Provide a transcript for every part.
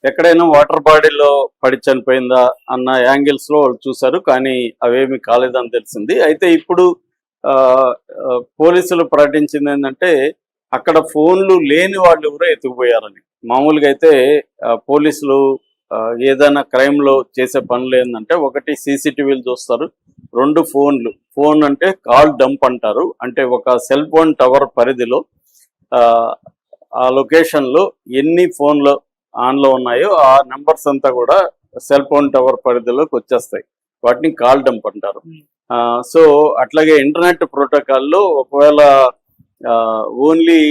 ఎక్కడైనా వాటర్ బాడీలో పడి చనిపోయిందా అన్న యాంగిల్స్ లో వాళ్ళు చూశారు, కానీ అవేమి కాలేదని తెలిసింది. అయితే ఇప్పుడు పోలీసులు ప్రకటించింది ఏంటంటే అక్కడ ఫోన్లు లేని వాళ్ళు ఎవరో ఎత్తుకుపోయారని. మామూలుగా అయితే పోలీసులు ఏదైనా క్రైమ్ లో చేసే పనులు ఏంటంటే, ఒకటి సీసీటీవీలు చూస్తారు, రెండు ఫోన్ అంటే కాల్ డంప్ అంటారు. అంటే ఒక సెల్ ఫోన్ టవర్ పరిధిలో ఆ లొకేషన్ లో ఎన్ని ఫోన్లు ఆన్లో ఉన్నాయో ఆ నెంబర్స్ అంతా కూడా సెల్ ఫోన్ టవర్ పరిధిలోకి వచ్చేస్తాయి. వాటిని కాల్ డంప్ అంటారు. సో అట్లాగే ఇంటర్నెట్ ప్రోటోకాల్లో ఒకవేళ ఓన్లీ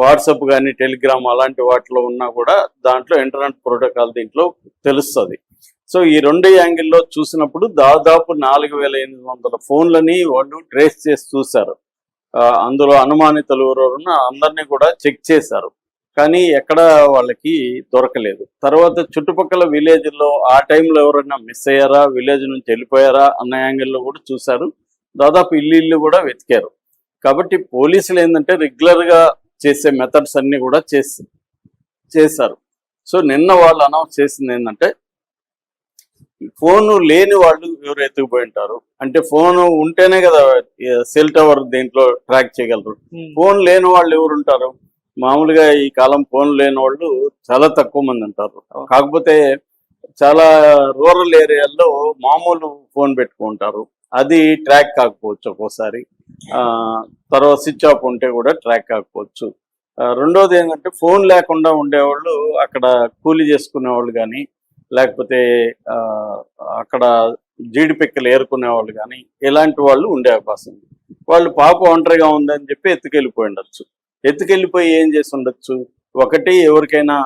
వాట్సాప్ కానీ టెలిగ్రామ్ అలాంటి వాటిలో ఉన్నా కూడా దాంట్లో ఇంటర్నెట్ ప్రోటోకాల్ దీంట్లో తెలుస్తుంది. సో ఈ రెండు యాంగిల్లో చూసినప్పుడు దాదాపు 4800 ఫోన్లని వాళ్ళు ట్రేస్ చేసి చూశారు. అందులో అనుమానితులు ఎవరెవరున్నా అందరినీ కూడా చెక్ చేశారు, కానీ ఎక్కడ వాళ్ళకి దొరకలేదు. తర్వాత చుట్టుపక్కల విలేజ్లో ఆ టైంలో ఎవరైనా మిస్ అయ్యారా, విలేజ్ నుంచి వెళ్ళిపోయారా అన్న యాంగిల్లో కూడా చూశారు. దాదాపు ఇల్లు కూడా వెతికారు. కాబట్టి పోలీసులు ఏంటంటే రెగ్యులర్గా చేసే మెథడ్స్ అన్నీ కూడా చేశారు. సో నిన్న వాళ్ళు అనౌన్స్ చేసింది ఏంటంటే, ఫోను లేని వాళ్ళు ఎవరు ఎత్తుకుపోయి ఉంటారు అంటే, ఫోను ఉంటేనే కదా సెల్ టవర్ దీంట్లో ట్రాక్ చేయగలరు. ఫోన్ లేని వాళ్ళు ఎవరు ఉంటారు? మామూలుగా ఈ కాలం ఫోన్ లేని వాళ్ళు చాలా తక్కువ మంది ఉంటారు. కాకపోతే చాలా రూరల్ ఏరియాల్లో మామూలు ఫోన్ పెట్టుకుంటారు, అది ట్రాక్ కాకపోవచ్చు ఒక్కోసారి. తర్వాత స్విచ్ ఆఫ్ ఉంటే కూడా ట్రాక్ కాకపోవచ్చు. రెండోది ఏంటంటే, ఫోన్ లేకుండా ఉండేవాళ్ళు అక్కడ కూలీ చేసుకునే వాళ్ళు కానీ, లేకపోతే అక్కడ జీడిపిక్కలు ఏరుకునే వాళ్ళు కానీ, ఇలాంటి వాళ్ళు ఉండే అవకాశం ఉంది. వాళ్ళు పాప ఒంటరిగా ఉందని చెప్పి ఎత్తుకెళ్ళిపోయి ఉండొచ్చు. ఎత్తుకెళ్ళిపోయి ఏం చేసి ఉండొచ్చు? ఒకటి, ఎవరికైనా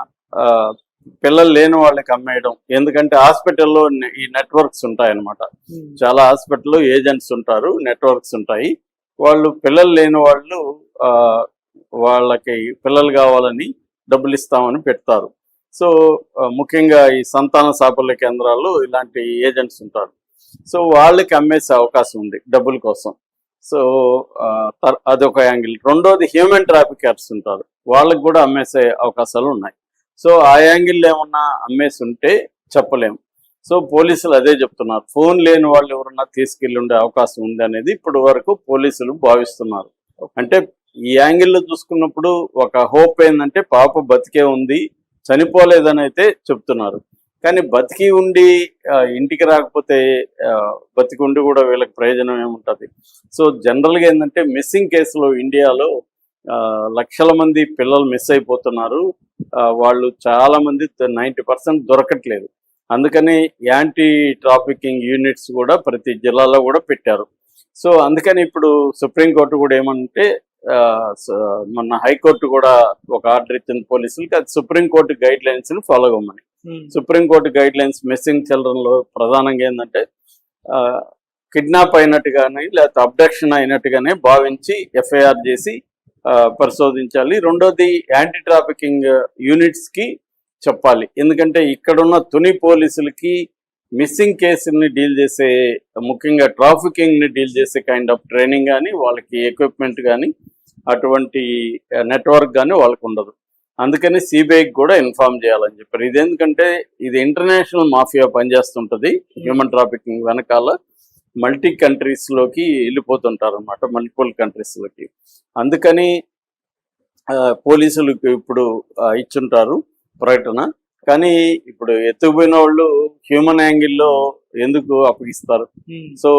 పిల్లలు లేని వాళ్ళకి అమ్మేయడం. ఎందుకంటే హాస్పిటల్లో ఈ నెట్వర్క్స్ ఉంటాయన్నమాట. చాలా హాస్పిటల్లో ఏజెంట్స్ ఉంటారు, నెట్వర్క్స్ ఉంటాయి. వాళ్ళు పిల్లలు లేని వాళ్ళు వాళ్ళకి పిల్లలు కావాలని డబ్బులు ఇస్తామని పెడతారు. సో ముఖ్యంగా ఈ సంతాన సాఫల్య కేంద్రాల్లో ఇలాంటి ఏజెంట్స్ ఉంటారు. సో వాళ్ళకి అమ్మేసే అవకాశం ఉంది డబ్బుల కోసం. సో అదొక యాంగిల్. రెండోది, హ్యూమన్ ట్రాఫికర్స్ ఉంటారు, వాళ్ళకి కూడా అమ్మేసే అవకాశాలు ఉన్నాయి. సో ఆ యాంగిల్ ఏమన్నా అమ్మేసి ఉంటే చెప్పలేము. సో పోలీసులు అదే చెప్తున్నారు, ఫోన్ లేని వాళ్ళు ఎవరన్నా తీసుకెళ్ళి ఉండే అవకాశం ఉంది అనేది ఇప్పటి వరకు పోలీసులు భావిస్తున్నారు. అంటే ఈ యాంగిల్లో చూసుకున్నప్పుడు ఒక హోప్ ఏంటంటే, పాప బతికే ఉంది, చనిపోలేదని అయితే చెప్తున్నారు. కానీ బతికి ఉండి ఇంటికి రాకపోతే బతికి ఉండి కూడా వీళ్ళకి ప్రయోజనం ఏముంటుంది? సో జనరల్గా ఏంటంటే, మిస్సింగ్ కేసులో ఇండియాలో లక్షల మంది పిల్లలు మిస్ అయిపోతున్నారు. వాళ్ళు చాలా మంది 90% దొరకట్లేదు. అందుకని యాంటీ ట్రాఫికింగ్ యూనిట్స్ కూడా ప్రతి జిల్లాలో కూడా పెట్టారు. సో అందుకని ఇప్పుడు సుప్రీంకోర్టు కూడా ఏమంటే, మొన్న హైకోర్టు కూడా ఒక ఆర్డర్ ఇచ్చింది పోలీసులకి, అది సుప్రీంకోర్టు గైడ్ లైన్స్ ని ఫాలో అవ్వమని. Supreme court guidelines missing children లో ప్రధానంగా ఏంటంటే, కిడ్నాప్ అయినట్టుగానే లేకపోతే అబ్డక్షన్ అయినట్టుగానే భావించి ఎఫ్ఐఆర్ చేసి పరిశోధించాలి. రెండోది, యాంటీ ట్రాఫికింగ్ యూనిట్స్ కి చెప్పాలి. ఎందుకంటే ఇక్కడున్న తుని పోలీసులకి మిస్సింగ్ కేసుల్ని డీల్ చేసే, ముఖ్యంగా ట్రాఫికింగ్ ని డీల్ చేసే కైండ్ ఆఫ్ ట్రైనింగ్ కానీ, వాళ్ళకి ఎక్విప్మెంట్ కానీ, అటువంటి నెట్వర్క్ కానీ వాళ్ళకు ఉండదు. అందుకని సిబిఐకి కూడా ఇన్ఫార్మ్ చేయాలని చెప్పారు. ఇది ఎందుకంటే ఇది ఇంటర్నేషనల్ మాఫియా పనిచేస్తుంటుంది. హ్యూమన్ ట్రాఫికింగ్ వెనకాల మల్టీ కంట్రీస్లోకి వెళ్ళిపోతుంటారు అనమాట, మల్టిపుల్ కంట్రీస్లోకి. అందుకని పోలీసులకు ఇప్పుడు ఇచ్చుంటారు ప్రకటన. కానీ ఇప్పుడు ఎత్తుకుపోయిన వాళ్ళు హ్యూమన్ యాంగిల్లో ఎందుకు అప్పగిస్తారు? సో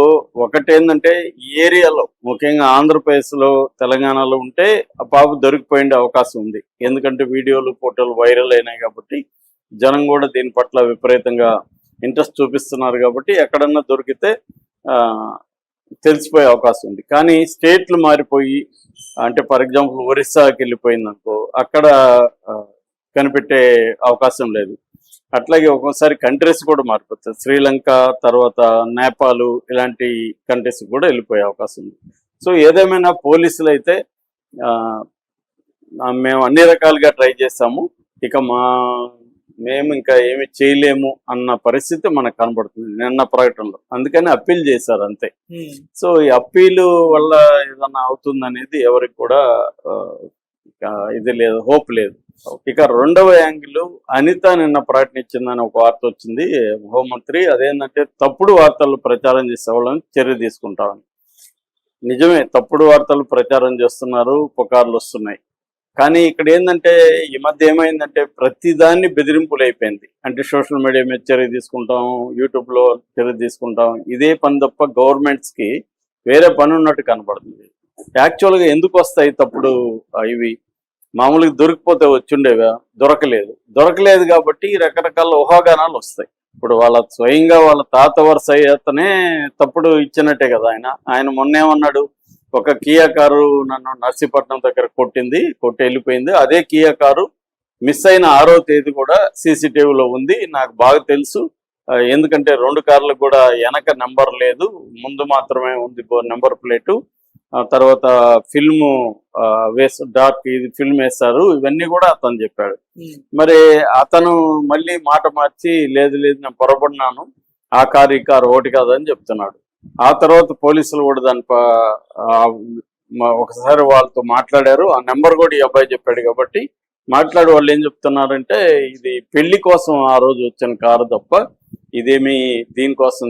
ఒకటేంటంటే, ఈ ఏరియాలో ముఖ్యంగా ఆంధ్రప్రదేశ్లో, తెలంగాణలో ఉంటే ఆ పాప దొరికిపోయే అవకాశం ఉంది. ఎందుకంటే వీడియోలు, ఫోటోలు వైరల్ అయినాయి కాబట్టి జనం కూడా దీని పట్ల విపరీతంగా ఇంట్రెస్ట్ చూపిస్తున్నారు. కాబట్టి ఎక్కడన్నా దొరికితే తెలిసిపోయే అవకాశం ఉంది. కానీ స్టేట్లు మారిపోయి, అంటే ఫర్ ఎగ్జాంపుల్ ఒరిస్సాకి వెళ్ళిపోయింది అనుకో, అక్కడ కనిపెట్టే అవకాశం లేదు. అట్లాగే ఒక్కోసారి కంట్రీస్ కూడా మారిపోతాయి. శ్రీలంక, తర్వాత నేపాల్, ఇలాంటి కంట్రీస్ కూడా వెళ్ళిపోయే అవకాశం ఉంది. సో ఏదేమైనా పోలీసులు అయితే మేము అన్ని రకాలుగా ట్రై చేస్తాము, ఇక మేము ఇంకా ఏమి చేయలేము అన్న పరిస్థితి మనకు కనబడుతుంది నిన్న ప్రకటనలో. అందుకని అప్పీల్ చేశారు అంతే. సో ఈ అప్పీలు వల్ల ఏదన్నా అవుతుందనేది ఎవరికి కూడా ఇది లేదు, హోప్ లేదు. ఇక రెండవ యాంగిల్, అనిత నిన్న ప్రకటించిందని ఒక వార్త వచ్చింది హోంమంత్రి. అదేంటంటే తప్పుడు వార్తలు ప్రచారం చేసే వాళ్ళని చర్య తీసుకుంటామని. నిజమే, తప్పుడు వార్తలు ప్రచారం చేస్తున్నారు, పుకార్లు వస్తున్నాయి. కానీ ఇక్కడ ఏంటంటే ఈ మధ్య ఏమైందంటే ప్రతిదాన్ని బెదిరింపులు అయిపోయింది. అంటే సోషల్ మీడియా మీద చర్య తీసుకుంటాం, యూట్యూబ్లో చర్య తీసుకుంటాం, ఇదే పని తప్ప గవర్నమెంట్స్కి వేరే పని ఉన్నట్టు కనపడుతుంది. యాక్చువల్గా ఎందుకు వస్తాయి తప్పుడు ఇవి? మామూలుగా దొరికిపోతే వచ్చిండేవా? దొరకలేదు కాబట్టి రకరకాల ఊహాగానాలు వస్తాయి. ఇప్పుడు వాళ్ళ స్వయంగా వాళ్ళ తాత వరుస అయ్యేతనే తప్పుడు ఇచ్చినట్టే కదా. ఆయన మొన్నేమన్నాడు, ఒక కియా కారు నన్ను నర్సీపట్నం దగ్గర కొట్టి వెళ్ళిపోయింది. అదే కియా కారు మిస్ అయిన 6వ తేదీ కూడా సీసీటీవీలో ఉంది, నాకు బాగా తెలుసు. ఎందుకంటే 2 కార్లకు కూడా వెనక నెంబర్ లేదు, ముందు మాత్రమే ఉంది నెంబర్ ప్లేటు. తర్వాత ఫిల్మ్ డార్క్ ఇది ఫిల్మ్ వేస్తారు, ఇవన్నీ కూడా అతను చెప్పాడు. మరి అతను మళ్ళీ మాట మార్చి లేదు నేను పొరపడినాను, ఆ కారు ఈ కారు ఒకటి కాదని చెప్తున్నాడు. ఆ తర్వాత పోలీసులు కూడా దాని ఒకసారి వాళ్ళతో మాట్లాడారు. ఆ నెంబర్ కూడా ఈ అబ్బాయి చెప్పాడు కాబట్టి మాట్లాడి వాళ్ళు ఏం చెప్తున్నారంటే ఇది పెళ్లి కోసం ఆ రోజు వచ్చిన కారు తప్ప ఇదేమి దీనికోసం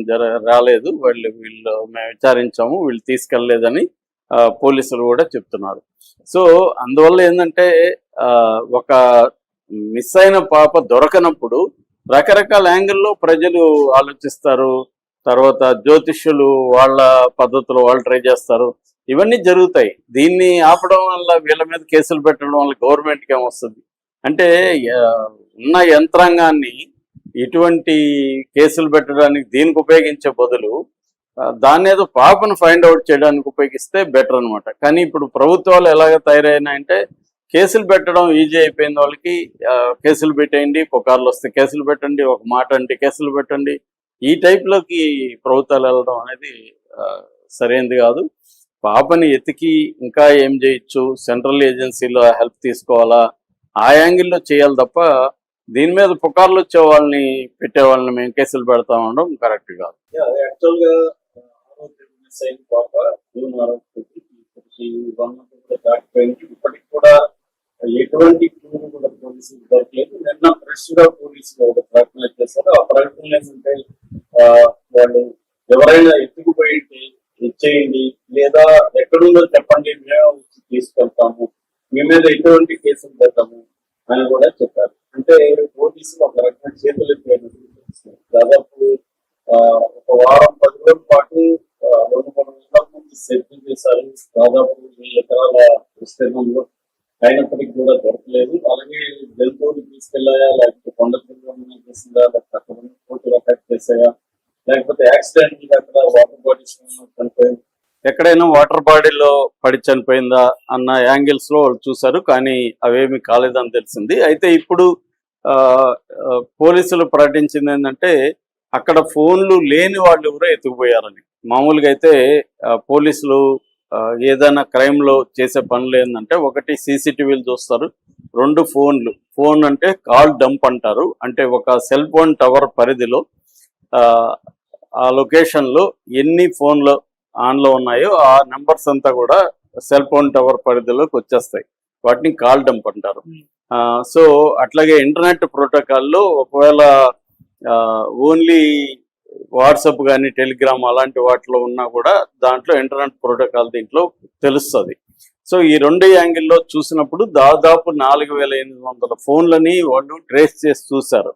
రాలేదు, వీళ్ళు మేము విచారించాము, వీళ్ళు తీసుకెళ్లలేదని పోలీసులు కూడా చెప్తున్నారు. సో అందువల్ల ఏంటంటే ఒక మిస్ అయిన పాప దొరకనప్పుడు రకరకాల యాంగిల్లో ప్రజలు ఆలోచిస్తారు. తర్వాత జ్యోతిష్యులు వాళ్ళ పద్ధతులు వాళ్ళు ట్రై చేస్తారు, ఇవన్నీ జరుగుతాయి. దీన్ని ఆపడం వల్ల, వీళ్ళ మీద కేసులు పెట్టడం వల్ల గవర్నమెంట్కి ఏమొస్తుంది అంటే, ఉన్న యంత్రాంగాన్ని ఇటువంటి కేసులు పెట్టడానికి దీనికి ఉపయోగించే బదులు దాన్ని ఏదో పాపను ఫైండ్ అవుట్ చేయడానికి ఉపయోగిస్తే బెటర్ అనమాట. కానీ ఇప్పుడు ప్రభుత్వాలు ఎలాగ తయారైనాయంటే కేసులు పెట్టడం ఈజీ అయిపోయింది వాళ్ళకి. కేసులు పెట్టేయండి, పుకార్లు వస్తే కేసులు పెట్టండి, ఒక మాట అంటే కేసులు పెట్టండి, ఈ టైప్లోకి ప్రభుత్వాలు వెళ్ళడం అనేది సరైనది కాదు. పాపని ఎతికి ఇంకా ఏం చేయొచ్చు, సెంట్రల్ ఏజెన్సీలో హెల్ప్ తీసుకోవాలా, ఆ యాంగిల్లో చేయాలి తప్ప దీని మీద పుకార్లు వచ్చే వాళ్ళని పెట్టే వాళ్ళని మేము కేసులు పెడతా ఉండడం కరెక్ట్ కాదు. యాక్చువల్గా పాప ఇప్పటికి కూడా ఎటువంటి కూడా పోలీసులు దొరకలేదు. నిన్న ఫ్రెష్ గా పోలీసులు ఒక ప్రకటన చేశారు. ఆ ప్రకటన ఏంటంటే వాళ్ళు ఎవరైనా ఎత్తుకుపోయి ఇచ్చేయండి, లేదా ఎక్కడుందో చెప్పండి, మేము తీసుకెళ్తాము, మీ మీద ఎటువంటి కేసులు పెడతాము అని కూడా చెప్పారు. అంటే పోలీసులు ఒక రకమైన చేతులు దాదాపు ఒక వారం 10 రోజుల పాటు 2-3 వందల మంది సెర్చ్ చేశారు, దాదాపు 1000 ఎకరాల విస్తీర్ణంలో. అయినప్పటికీ కూడా దొరకలేదు. అలాగే జంతువులు తీసుకెళ్లాయా, లేకపోతే కొండ కింద చేసిందా, లేకపోతే అక్కడ కోర్టులు అటాక్ చేసాయా, లేకపోతే యాక్సిడెంట్ అక్కడ వాటర్ బాడీస్ చనిపోయింది, ఎక్కడైనా వాటర్ బాడీలో పడి చనిపోయిందా అన్న యాంగిల్స్ లో వాళ్ళు చూశారు. కానీ అవేమి కాలేదని తెలిసింది. అయితే ఇప్పుడు పోలీసులు ప్రకటించింది ఏంటంటే అక్కడ ఫోన్లు లేని వాళ్ళు ఎవరో ఎత్తుకుపోయారని. మామూలుగా అయితే పోలీసులు ఏదైనా క్రైమ్లో చేసే పనులు ఏంటంటే, ఒకటి సీసీటీవీలు చూస్తారు, 2 ఫోన్ అంటే కాల్ డంప్ అంటారు. అంటే ఒక సెల్ ఫోన్ టవర్ పరిధిలో ఆ లొకేషన్లో ఎన్ని ఫోన్లు ఆన్లో ఉన్నాయో ఆ నెంబర్స్ అంతా కూడా సెల్ ఫోన్ టవర్ పరిధిలోకి వచ్చేస్తాయి. వాటిని కాల్ డంప్ అంటారు. సో అట్లాగే ఇంటర్నెట్ ప్రోటోకాల్లో ఒకవేళ ఓన్లీ వాట్సాప్ కానీ టెలిగ్రామ్ అలాంటి వాటిలో ఉన్నా కూడా దాంట్లో ఇంటర్నెట్ ప్రోటోకాల్ దీంట్లో తెలుస్తుంది. సో ఈ 2 యాంగిల్లో చూసినప్పుడు దాదాపు 4800 ఫోన్లని వాళ్ళు ట్రేస్ చేసి చూశారు.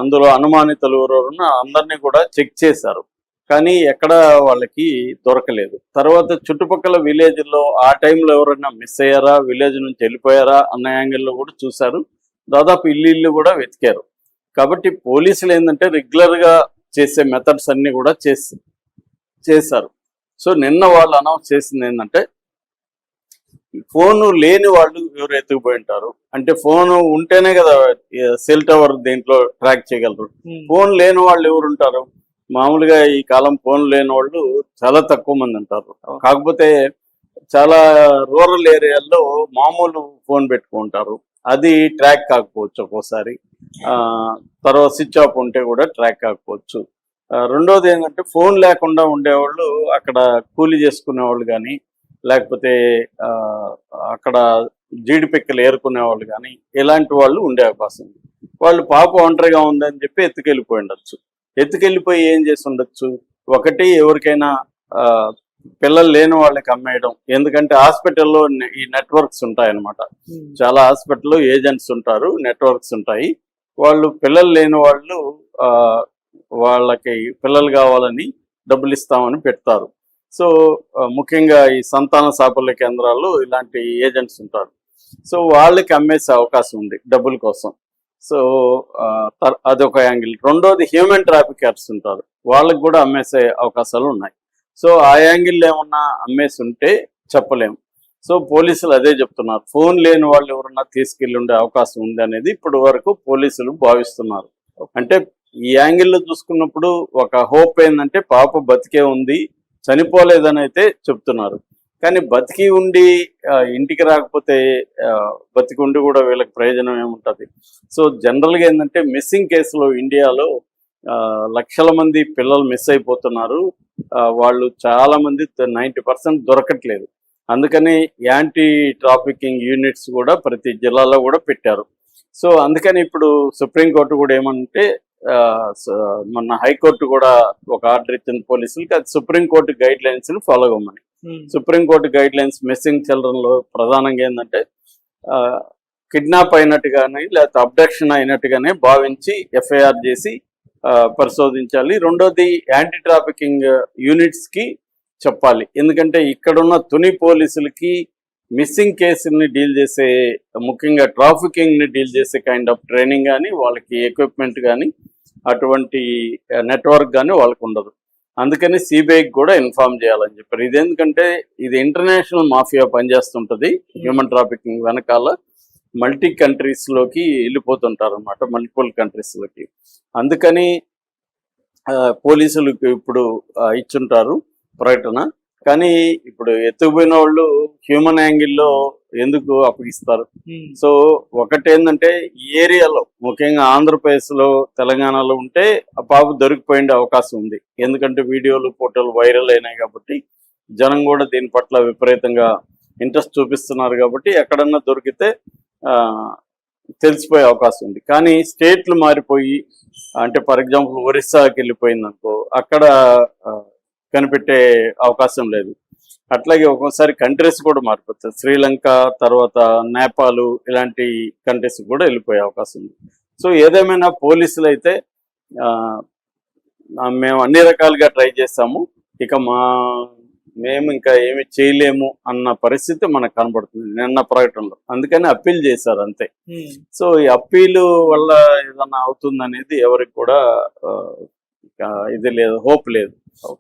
అందులో అనుమానితులు ఎవరెవరున్నా అందరినీ కూడా చెక్ చేశారు, కానీ ఎక్కడ వాళ్ళకి దొరకలేదు. తర్వాత చుట్టుపక్కల విలేజ్లో ఆ టైంలో ఎవరైనా మిస్ అయ్యారా, విలేజ్ నుంచి వెళ్ళిపోయారా అన్న యాంగిల్లో కూడా చూశారు. దాదాపు ఇల్లు కూడా వెతికారు. కాబట్టి పోలీసులు ఏంటంటే రెగ్యులర్గా చేసే మెథడ్స్ అన్నీ కూడా చేశారు. సో నిన్న వాళ్ళు అనౌన్స్ చేసింది ఏంటంటే ఫోను లేని వాళ్ళు ఎవరు ఎత్తుకుపోయి ఉంటారు. అంటే ఫోను ఉంటేనే కదా సెల్ టవర్ దీంట్లో ట్రాక్ చేయగలరు. ఫోన్ లేని వాళ్ళు ఎవరు ఉంటారు? మామూలుగా ఈ కాలం ఫోన్ లేని వాళ్ళు చాలా తక్కువ మంది ఉంటారు. కాకపోతే చాలా రూరల్ ఏరియాల్లో మామూలు ఫోన్ పెట్టుకుంటారు, అది ట్రాక్ కాకపోవచ్చు ఒక్కోసారి. తర్వాత స్విచ్ ఆఫ్ ఉంటే కూడా ట్రాక్ కాకపోవచ్చు. రెండోది ఏంటంటే ఫోన్ లేకుండా ఉండేవాళ్ళు అక్కడ కూలీ చేసుకునే వాళ్ళు కానీ, లేకపోతే అక్కడ జీడిపిక్కలు ఏరుకునే వాళ్ళు కానీ ఇలాంటి వాళ్ళు ఉండే అవకాశం ఉంది. వాళ్ళు పాప ఒంటరిగా ఉందని చెప్పి ఎత్తుకెళ్ళిపోయి ఉండొచ్చు. ఎత్తుకెళ్ళిపోయి ఏం చేసి ఉండొచ్చు, ఒకటి ఎవరికైనా పిల్లలు లేని వాళ్ళకి అమ్మేయడం. ఎందుకంటే హాస్పిటల్లో ఈ నెట్వర్క్స్ ఉంటాయన్నమాట. చాలా హాస్పిటల్లో ఏజెంట్స్ ఉంటారు, నెట్వర్క్స్ ఉంటాయి. వాళ్ళు పిల్లలు లేని వాళ్ళు వాళ్ళకి పిల్లలు కావాలని డబ్బులు ఇస్తామని పెడతారు. సో ముఖ్యంగా ఈ సంతాన సాఫల్య కేంద్రాల్లో ఇలాంటి ఏజెంట్స్ ఉంటారు. సో వాళ్ళకి అమ్మేసే అవకాశం ఉంది డబ్బుల కోసం. సో అదొక యాంగిల్. రెండోది హ్యూమన్ ట్రాఫికర్స్ ఉంటారు, వాళ్ళకి కూడా అమ్మేసే అవకాశాలు ఉన్నాయి. సో ఆ యాంగిల్ ఏమన్నా అమ్మేసి ఉంటే చెప్పలేము. సో పోలీసులు అదే చెప్తున్నారు, ఫోన్ లేని వాళ్ళు ఎవరన్నా తీసుకెళ్ళి ఉండే అవకాశం ఉంది అనేది ఇప్పుడు వరకు పోలీసులు భావిస్తున్నారు. అంటే ఈ యాంగిల్లో చూసుకున్నప్పుడు ఒక హోప్ ఏంటంటే పాప బతికే ఉంది, చనిపోలేదని అయితే చెప్తున్నారు. కానీ బతికి ఉండి ఇంటికి రాకపోతే బతికి ఉండి కూడా వీళ్ళకి ప్రయోజనం ఏముంటుంది? సో జనరల్గా ఏంటంటే మిస్సింగ్ కేసులో ఇండియాలో లక్షల మంది పిల్లలు మిస్ అయిపోతున్నారు. వాళ్ళు చాలా మంది 90% దొరకట్లేదు. అందుకని యాంటీ ట్రాఫికింగ్ యూనిట్స్ కూడా ప్రతి జిల్లాలో కూడా పెట్టారు. సో అందుకని ఇప్పుడు సుప్రీంకోర్టు కూడా ఏమంటే మొన్న హైకోర్టు కూడా ఒక ఆర్డర్ ఇచ్చింది పోలీసులకి, అది సుప్రీంకోర్టు గైడ్ లైన్స్ ని ఫాలో అవ్వమని. Supreme court guidelines missing children లో ప్రధానంగా ఏంటంటే కిడ్నాప్ అయినట్టుగానే లేకపోతే అబ్డక్షన్ అయినట్టుగానే భావించి ఎఫ్ఐఆర్ చేసి పరిశోధించాలి. రెండోది యాంటీ ట్రాఫికింగ్ యూనిట్స్ కి చెప్పాలి. ఎందుకంటే ఇక్కడున్న తుని పోలీసులకి మిస్సింగ్ కేసుల్ని డీల్ చేసే, ముఖ్యంగా ట్రాఫికింగ్ ని డీల్ చేసే కైండ్ ఆఫ్ ట్రైనింగ్ కానీ, వాళ్ళకి ఎక్విప్మెంట్ కానీ, అటువంటి నెట్వర్క్ కానీ వాళ్ళకు ఉండదు. అందుకని సిబిఐకి కూడా ఇన్ఫార్మ్ చేయాలని చెప్పారు. ఇది ఎందుకంటే ఇది ఇంటర్నేషనల్ మాఫియా పనిచేస్తుంటుంది. హ్యూమన్ ట్రాఫికింగ్ వెనకాల మల్టీ కంట్రీస్లోకి వెళ్ళిపోతుంటారు అనమాట, మల్టిపుల్ కంట్రీస్లోకి. అందుకని పోలీసులకు ఇప్పుడు ఇచ్చుంటారు ప్రకటన. కానీ ఇప్పుడు ఎత్తుకుపోయిన వాళ్ళు హ్యూమన్ యాంగిల్లో ఎందుకు అప్పగిస్తారు? సో ఒకటేంటంటే ఈ ఏరియాలో ముఖ్యంగా ఆంధ్రప్రదేశ్లో, తెలంగాణలో ఉంటే ఆ పాప దొరికిపోయిండే అవకాశం ఉంది. ఎందుకంటే వీడియోలు, ఫోటోలు వైరల్ అయినాయి కాబట్టి జనం కూడా దీని పట్ల విపరీతంగా ఇంట్రెస్ట్ చూపిస్తున్నారు. కాబట్టి ఎక్కడన్నా దొరికితే తెలిసిపోయే అవకాశం ఉంది. కానీ స్టేట్లు మారిపోయి, అంటే ఫర్ ఎగ్జాంపుల్ ఒరిస్సాకి వెళ్ళిపోయింది అనుకో, అక్కడ కనిపెట్టే అవకాశం లేదు. అట్లాగే ఒక్కోసారి కంట్రీస్ కూడా మారిపోతాయి. శ్రీలంక తర్వాత నేపాల్ ఇలాంటి కంట్రీస్ కూడా వెళ్ళిపోయే అవకాశం ఉంది. సో ఏదేమైనా పోలీసులు అయితే మేము అన్ని రకాలుగా ట్రై చేస్తాము, ఇక మేము ఇంకా ఏమి చేయలేము అన్న పరిస్థితి మనకు కనబడుతుంది నిన్న ప్రకటనలో. అందుకని అప్పీల్ చేశారు అంతే. సో ఈ అప్పీలు వల్ల ఏదన్నా అవుతుంది అనేది ఎవరికి కూడా ఇది లేదు, హోప్ లేదు.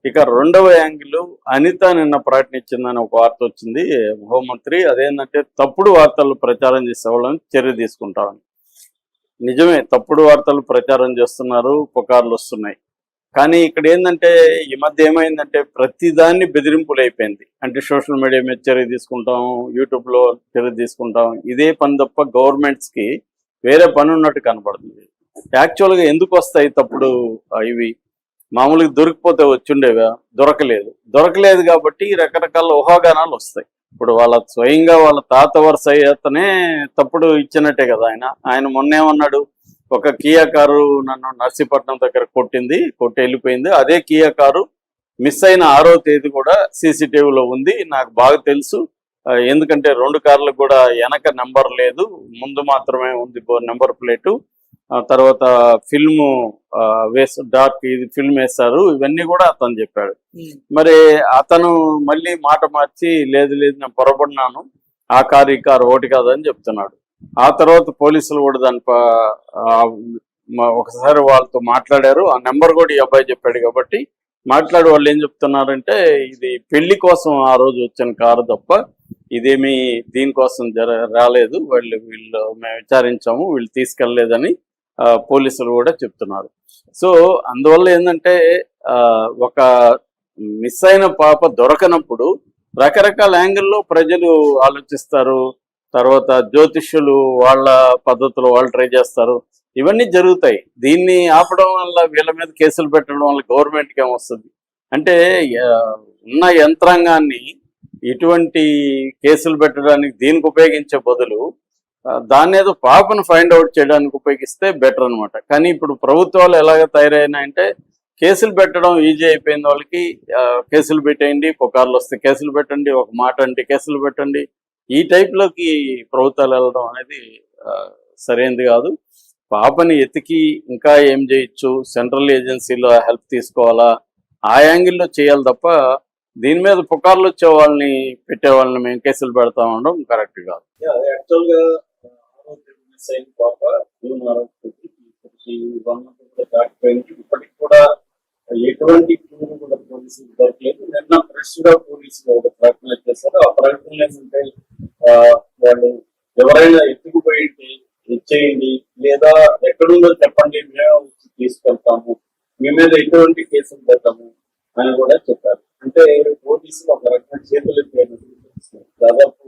ఇక రెండవ యాంగిల్, అనిత నిన్న ప్రకటన ఇచ్చిందని ఒక వార్త వచ్చింది హోంమంత్రి. అదేంటంటే తప్పుడు వార్తలు ప్రచారం చేసే వాళ్ళని చర్య తీసుకుంటామని. నిజమే, తప్పుడు వార్తలు ప్రచారం చేస్తున్నారు, పుకార్లు వస్తున్నాయి. కానీ ఇక్కడ ఏంటంటే ఈ మధ్య ఏమైందంటే ప్రతిదాన్ని బెదిరింపులు అయిపోయింది. అంటే సోషల్ మీడియా మీద చర్య తీసుకుంటాం, యూట్యూబ్లో చర్య తీసుకుంటాం, ఇదే పని తప్ప గవర్నమెంట్స్కి వేరే పని ఉన్నట్టు కనపడుతుంది. యాక్చువల్గా ఎందుకు వస్తాయి తప్పుడు ఇవి? మామూలుగా దొరికిపోతే వచ్చుండేవా? దొరకలేదు కాబట్టి రకరకాల ఊహాగానాలు వస్తాయి. ఇప్పుడు వాళ్ళ స్వయంగా వాళ్ళ తాత వరుస అతనే తప్పుడు ఇచ్చినట్టే కదా ఆయన మొన్నేమన్నాడు, ఒక కియా కారు నన్ను నర్సీపట్నం దగ్గర కొట్టి వెళ్ళిపోయింది. అదే కియా కారు మిస్ అయిన 6వ తేదీ కూడా సీసీటీవీలో ఉంది, నాకు బాగా తెలుసు. ఎందుకంటే 2 కార్లకు కూడా వెనక నెంబర్ లేదు, ముందు మాత్రమే ఉంది నెంబర్ ప్లేటు. తర్వాత ఫిల్మ్ డార్క్ ఇది ఫిల్మ్ వేస్తారు, ఇవన్నీ కూడా అతను చెప్పాడు. మరి అతను మళ్ళీ మాట మార్చి లేదు నేను పొరపడినాను, ఆ కారు ఈ కారు ఒకటి కాదని చెప్తున్నాడు. ఆ తర్వాత పోలీసులు కూడా దాని ఒకసారి వాళ్ళతో మాట్లాడారు. ఆ నెంబర్ కూడా ఈ అబ్బాయి చెప్పాడు కాబట్టి మాట్లాడి వాళ్ళు ఏం చెప్తున్నారంటే ఇది పెళ్లి కోసం ఆ రోజు వచ్చిన కారు తప్ప ఇదేమి దీనికోసం రాలేదు, వీళ్ళు మేము విచారించాము, వీళ్ళు తీసుకెళ్లలేదని పోలీసులు కూడా చెప్తున్నారు. సో అందువల్ల ఏంటంటే ఒక మిస్ అయిన పాప దొరకనప్పుడు రకరకాల యాంగిల్లో ప్రజలు ఆలోచిస్తారు. తర్వాత జ్యోతిష్యులు వాళ్ళ పద్ధతులు వాళ్ళు ట్రై చేస్తారు, ఇవన్నీ జరుగుతాయి. దీన్ని ఆపడం వల్ల, వీళ్ళ మీద కేసులు పెట్టడం వల్ల గవర్నమెంట్కి ఏమొస్తుంది అంటే ఉన్న యంత్రాంగాన్ని ఇటువంటి కేసులు పెట్టడానికి దీనికి ఉపయోగించే బదులు దాన్ని ఏదో పాపను ఫైండ్ అవుట్ చేయడానికి ఉపయోగిస్తే బెటర్ అనమాట. కానీ ఇప్పుడు ప్రభుత్వాలు ఎలాగ తయారైనాయంటే కేసులు పెట్టడం ఈజీ అయిపోయింది వాళ్ళకి. కేసులు పెట్టేయండి, పుకార్లు వస్తే కేసులు పెట్టండి, ఒక మాట అంటే కేసులు పెట్టండి, ఈ టైప్లోకి ప్రభుత్వాలు వెళ్ళడం అనేది సరైనది కాదు. పాపని ఎతికి ఇంకా ఏం చేయొచ్చు, సెంట్రల్ ఏజెన్సీలో హెల్ప్ తీసుకోవాలా, ఆ యాంగిల్లో చేయాలి తప్ప దీని మీద పుకార్లు వచ్చే వాళ్ళని పెట్టే వాళ్ళని మేము కేసులు పెడతా ఉండడం కరెక్ట్ కాదు. యాక్చువల్గా పాప ఇప్పటికి కూడా ఎటువంటి కూడా పోలీసులు దొరకలేదు. నిన్న ఫ్రెష్ గా పోలీసులు ఒక ప్రకటన చేశారు. ఆ ప్రకటన ఏంటంటే వాళ్ళు ఎవరైనా ఎత్తుకుపోయి ఇచ్చేయండి లేదా ఎక్కడుందో చెప్పండి, మేము తీసుకెళ్తాము, మీ మీద ఎటువంటి కేసులు పెడతాము అని కూడా చెప్పారు. అంటే పోలీసులు ఒక రకమైన చేతులు దాదాపు